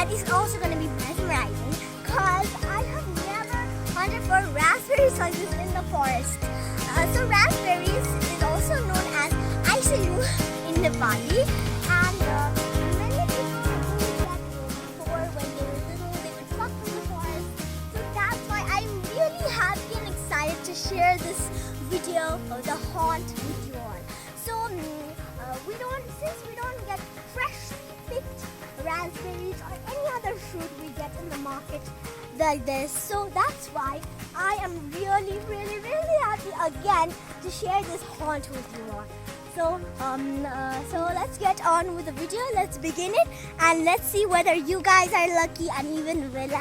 that is also going to be mesmerizing because I have never hunted for raspberries like this in the forest. So raspberries is also known as Aisalu in Nepali, and many people do that before when they were little, they would pluck from the forest. So that's why I'm really happy and excited to share this video, the haunt with you all. So since we don't get freshly picked raspberries or any other fruit we get in the market like this, so that's why I am really happy again to share this haunt with you all. So let's get on with the video. Let's begin it, and let's see whether you guys are lucky and even whether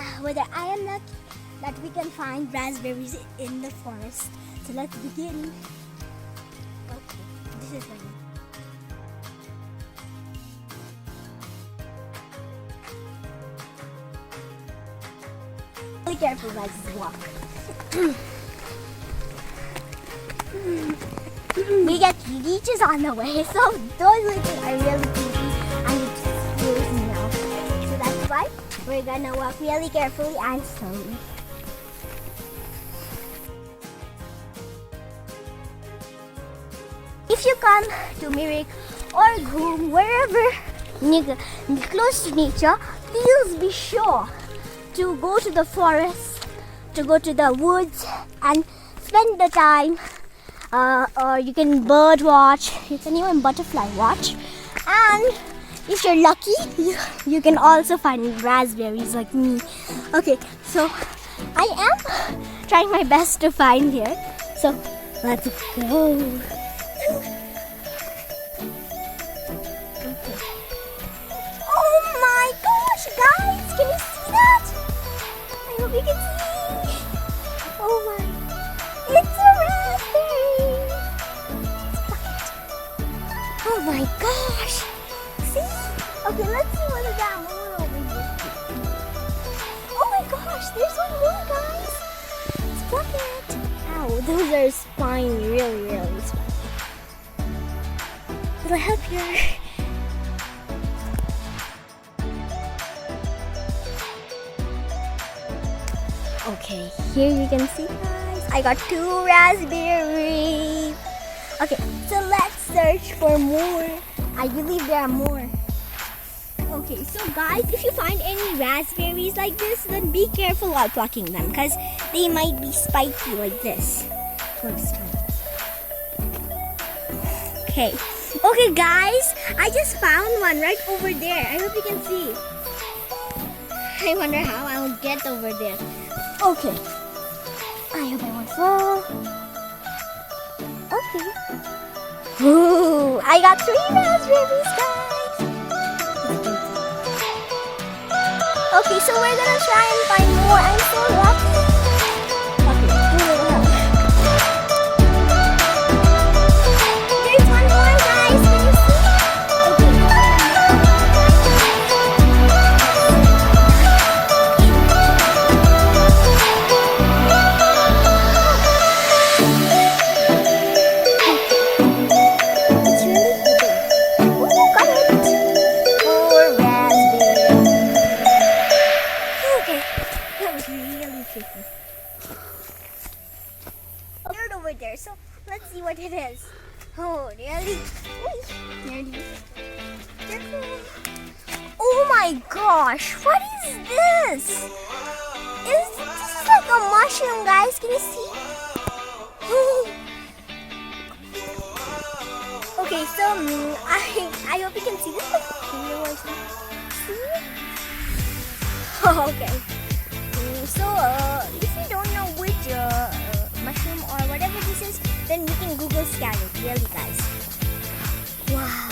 I am lucky that we can find raspberries in the forest. So let's begin. Okay, this is one. Be careful guys, walk. We get leeches on the way, so those leeches are really creepy and it scares me now. So that's why we're gonna walk really carefully and slowly. If you come to Mirik or Ghum, wherever close to nature, please be sure to go to the forest, to go to the woods and spend the time, or you can bird watch, you can even butterfly watch, and if you're lucky you can also find raspberries like me. Okay, so I am trying my best to find here, so let's go. Oh my gosh guys, can you see that? I hope you can see. Oh my, it's a raspberry. Oh my gosh. See? Okay, let's see whether there are more over here. Oh my gosh, there's one more guys. Let's pluck it. Ow, those are spiny, really spiny. It'll help your... Okay, here you can see guys, I got 2 raspberries. Okay, so let's search for more. I believe there are more. Okay, so guys, if you find any raspberries like this, then be careful while plucking them because they might be spiky like this. Okay, guys, I just found one right over there. I hope you can see. I wonder how I'll get over there. Okay, I hope I won't fall. Okay. Ooh, I got 3 raspberries, guys. Okay, so we're gonna try and find more. I'm so lucky. Okay, there's one more, guys. Can you see? Over there, so let's see what it is. Oh, really? Oh my gosh, what is this? This is like a mushroom, guys. Can you see? Okay, so I hope you can see this. Okay. So if you don't know which mushroom or whatever this is, then you can Google scan it, really guys. Wow.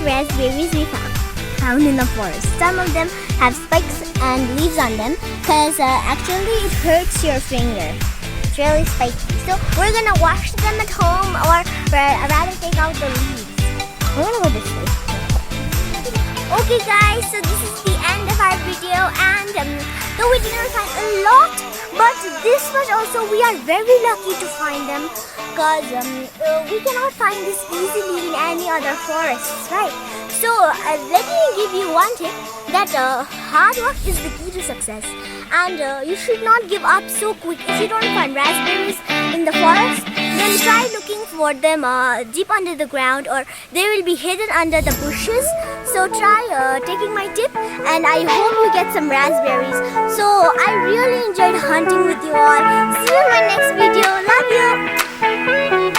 raspberries we found in the forest. Some of them have spikes and leaves on them because actually it hurts your finger. It's really spiky. So we're gonna wash them at home, or rather take out the leaves. We're gonna go this way. Okay guys, so this is the end of our video, and though we didn't find a lot, but this much also we are very lucky to find them, because we cannot find this easily in any other forests, right? So let me give you one tip, that hard work is the key to success, and you should not give up so quick. If you don't find raspberries in the forest, then try looking for them deep under the ground, or they will be hidden under the bushes. So try taking my tip, and I hope you get some raspberries. So I really enjoyed hunting with you all. See you in my next video. Love you.